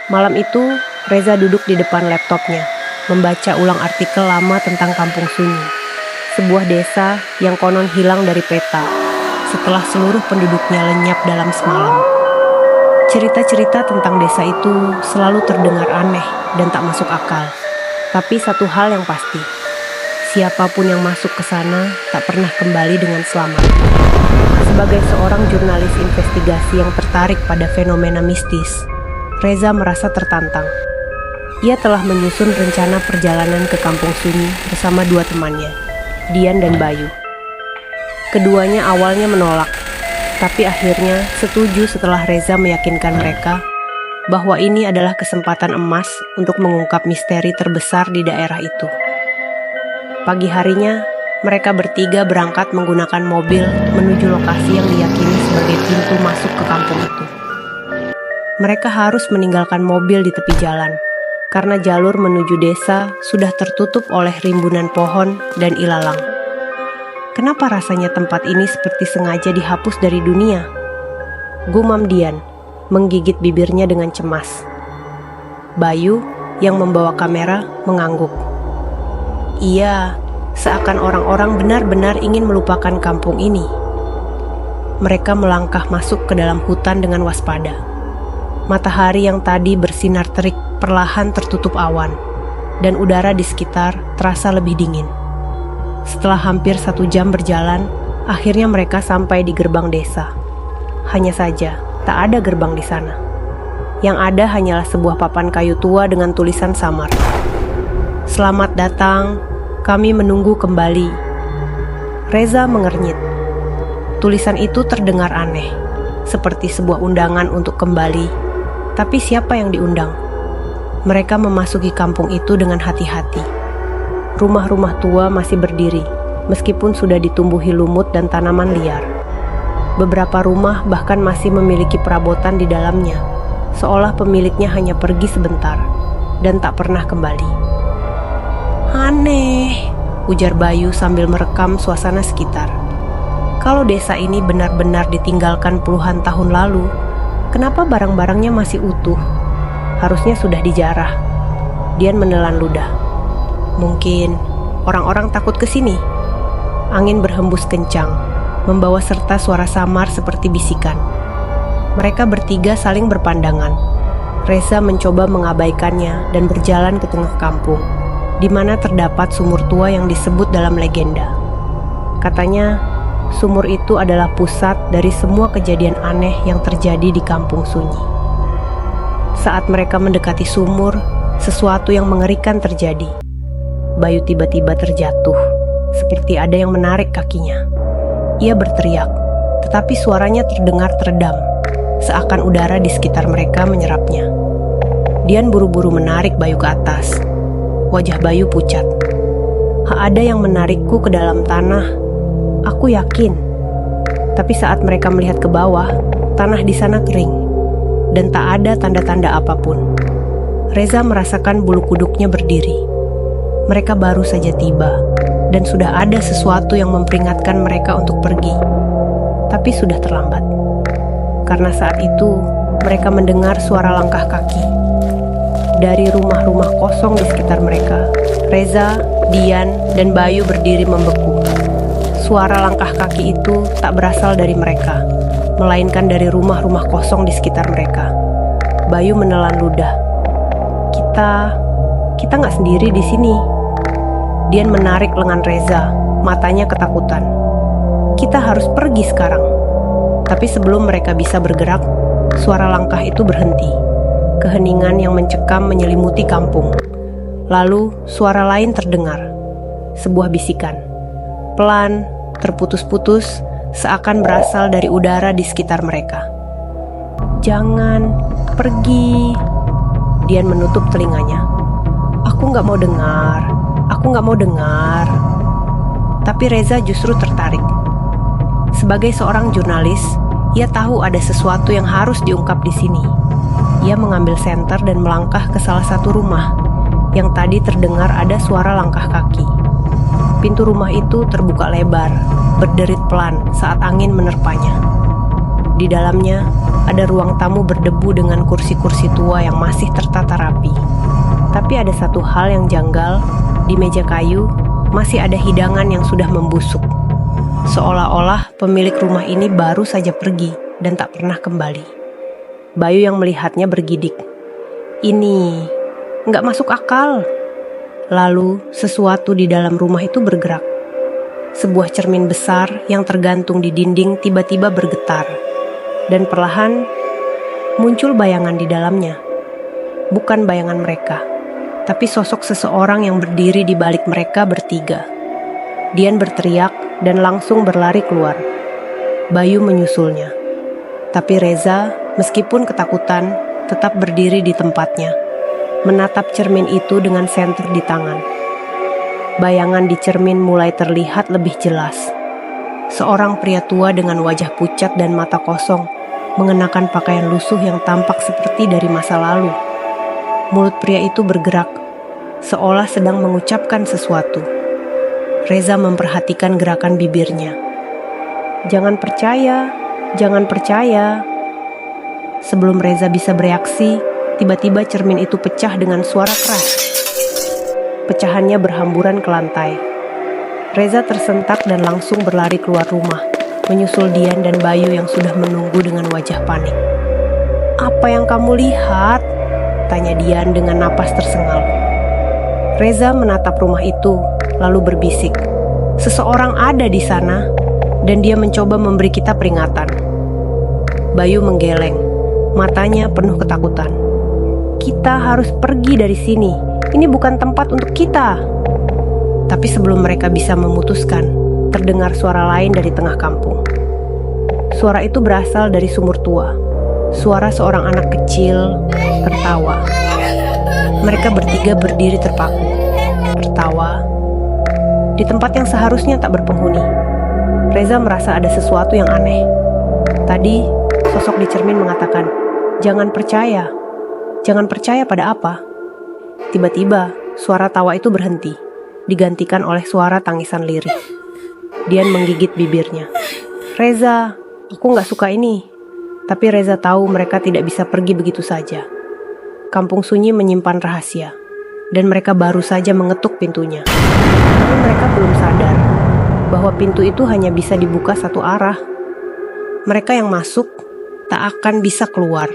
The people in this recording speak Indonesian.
Malam itu, Reza duduk di depan laptopnya, membaca ulang artikel lama tentang Kampung Sunyi, sebuah desa yang konon hilang dari peta setelah seluruh penduduknya lenyap dalam semalam. Cerita-cerita tentang desa itu selalu terdengar aneh dan tak masuk akal. Tapi satu hal yang pasti, siapapun yang masuk ke sana tak pernah kembali dengan selamat. Sebagai seorang jurnalis investigasi yang tertarik pada fenomena mistis, Reza merasa tertantang. Ia telah menyusun rencana perjalanan ke Kampung Sunyi bersama dua temannya, Dian dan Bayu. Keduanya awalnya menolak, tapi akhirnya setuju setelah Reza meyakinkan mereka bahwa ini adalah kesempatan emas untuk mengungkap misteri terbesar di daerah itu. Pagi harinya, mereka bertiga berangkat menggunakan mobil menuju lokasi yang diyakini sebagai pintu masuk ke kampung itu. Mereka harus meninggalkan mobil di tepi jalan, karena jalur menuju desa sudah tertutup oleh rimbunan pohon dan ilalang. Kenapa rasanya tempat ini seperti sengaja dihapus dari dunia? Gumam Dian, menggigit bibirnya dengan cemas. Bayu, yang membawa kamera, mengangguk. Iya, seakan orang-orang benar-benar ingin melupakan kampung ini. Mereka melangkah masuk ke dalam hutan dengan waspada. Matahari yang tadi bersinar terik perlahan tertutup awan, dan udara di sekitar terasa lebih dingin. Setelah hampir 1 jam berjalan, akhirnya mereka sampai di gerbang desa. Hanya saja, tak ada gerbang di sana. Yang ada hanyalah sebuah papan kayu tua dengan tulisan samar. Selamat datang, kami menunggu kembali. Reza mengernyit. Tulisan itu terdengar aneh, seperti sebuah undangan untuk kembali. Tapi siapa yang diundang? Mereka memasuki kampung itu dengan hati-hati. Rumah-rumah tua masih berdiri, meskipun sudah ditumbuhi lumut dan tanaman liar. Beberapa rumah bahkan masih memiliki perabotan di dalamnya, seolah pemiliknya hanya pergi sebentar dan tak pernah kembali. Aneh, ujar Bayu sambil merekam suasana sekitar. Kalau desa ini benar-benar ditinggalkan puluhan tahun lalu, kenapa barang-barangnya masih utuh? Harusnya sudah dijarah. Dian menelan ludah. Mungkin orang-orang takut ke sini. Angin berhembus kencang, membawa serta suara samar seperti bisikan. Mereka bertiga saling berpandangan. Reza mencoba mengabaikannya dan berjalan ke tengah kampung, di mana terdapat sumur tua yang disebut dalam legenda. Katanya, sumur itu adalah pusat dari semua kejadian aneh yang terjadi di Kampung Sunyi. Saat mereka mendekati sumur, sesuatu yang mengerikan terjadi. Bayu tiba-tiba terjatuh, seperti ada yang menarik kakinya. Ia berteriak, tetapi suaranya terdengar teredam, seakan udara di sekitar mereka menyerapnya. Dian buru-buru menarik Bayu ke atas. Wajah Bayu pucat. Ada yang menarikku ke dalam tanah. Aku yakin. Tapi saat mereka melihat ke bawah, tanah di sana kering, dan tak ada tanda-tanda apapun. Reza merasakan bulu kuduknya berdiri. Mereka baru saja tiba, dan sudah ada sesuatu yang memperingatkan mereka untuk pergi. Tapi sudah terlambat. Karena saat itu, mereka mendengar suara langkah kaki. Dari rumah-rumah kosong di sekitar mereka, Reza, Dian, dan Bayu berdiri membeku. Suara langkah kaki itu tak berasal dari mereka, melainkan dari rumah-rumah kosong di sekitar mereka. Bayu menelan ludah. Kita nggak sendiri di sini. Dian menarik lengan Reza, matanya ketakutan. Kita harus pergi sekarang. Tapi sebelum mereka bisa bergerak, suara langkah itu berhenti. Keheningan yang mencekam menyelimuti kampung. Lalu suara lain terdengar. Sebuah bisikan. Pelan, terputus-putus, seakan berasal dari udara di sekitar mereka. Jangan pergi. Dian menutup telinganya. Aku nggak mau dengar. Tapi Reza justru tertarik. Sebagai seorang jurnalis, ia tahu ada sesuatu yang harus diungkap di sini. Ia mengambil senter dan melangkah ke salah satu rumah, yang tadi terdengar ada suara langkah kaki. Pintu rumah itu terbuka lebar, berderit pelan saat angin menerpanya. Di dalamnya, ada ruang tamu berdebu dengan kursi-kursi tua yang masih tertata rapi. Tapi ada satu hal yang janggal, di meja kayu masih ada hidangan yang sudah membusuk. Seolah-olah pemilik rumah ini baru saja pergi dan tak pernah kembali. Bayu yang melihatnya bergidik. Ini nggak masuk akal. Lalu sesuatu di dalam rumah itu bergerak. Sebuah cermin besar yang tergantung di dinding tiba-tiba bergetar. Dan perlahan muncul bayangan di dalamnya. Bukan bayangan mereka, tapi sosok seseorang yang berdiri di balik mereka bertiga. Dian berteriak dan langsung berlari keluar. Bayu menyusulnya. Tapi Reza, meskipun ketakutan, tetap berdiri di tempatnya, menatap cermin itu dengan senter di tangan. Bayangan di cermin mulai terlihat lebih jelas. Seorang pria tua dengan wajah pucat dan mata kosong, mengenakan pakaian lusuh yang tampak seperti dari masa lalu. Mulut pria itu bergerak, seolah sedang mengucapkan sesuatu. Reza memperhatikan gerakan bibirnya. Jangan percaya, jangan percaya. Sebelum Reza bisa bereaksi, tiba-tiba cermin itu pecah dengan suara keras. Pecahannya berhamburan ke lantai. Reza tersentak dan langsung berlari keluar rumah, menyusul Dian dan Bayu yang sudah menunggu dengan wajah panik. "Apa yang kamu lihat?" tanya Dian dengan napas tersengal. Reza menatap rumah itu, lalu berbisik. "Seseorang ada di sana, dan dia mencoba memberi kita peringatan." Bayu menggeleng, matanya penuh ketakutan. "Kita harus pergi dari sini. Ini bukan tempat untuk kita." Tapi sebelum mereka bisa memutuskan, terdengar suara lain dari tengah kampung. Suara itu berasal dari sumur tua. Suara seorang anak kecil tertawa. Mereka bertiga berdiri terpaku, tertawa di tempat yang seharusnya tak berpenghuni. Reza merasa ada sesuatu yang aneh. Tadi, sosok di cermin mengatakan, "Jangan percaya." Jangan percaya pada apa? Tiba-tiba, suara tawa itu berhenti, digantikan oleh suara tangisan lirih. Dian menggigit bibirnya. "Reza, aku gak suka ini." Tapi Reza tahu mereka tidak bisa pergi begitu saja. Kampung sunyi menyimpan rahasia, dan mereka baru saja mengetuk pintunya. Namun mereka belum sadar bahwa pintu itu hanya bisa dibuka satu arah. Mereka yang masuk tak akan bisa keluar.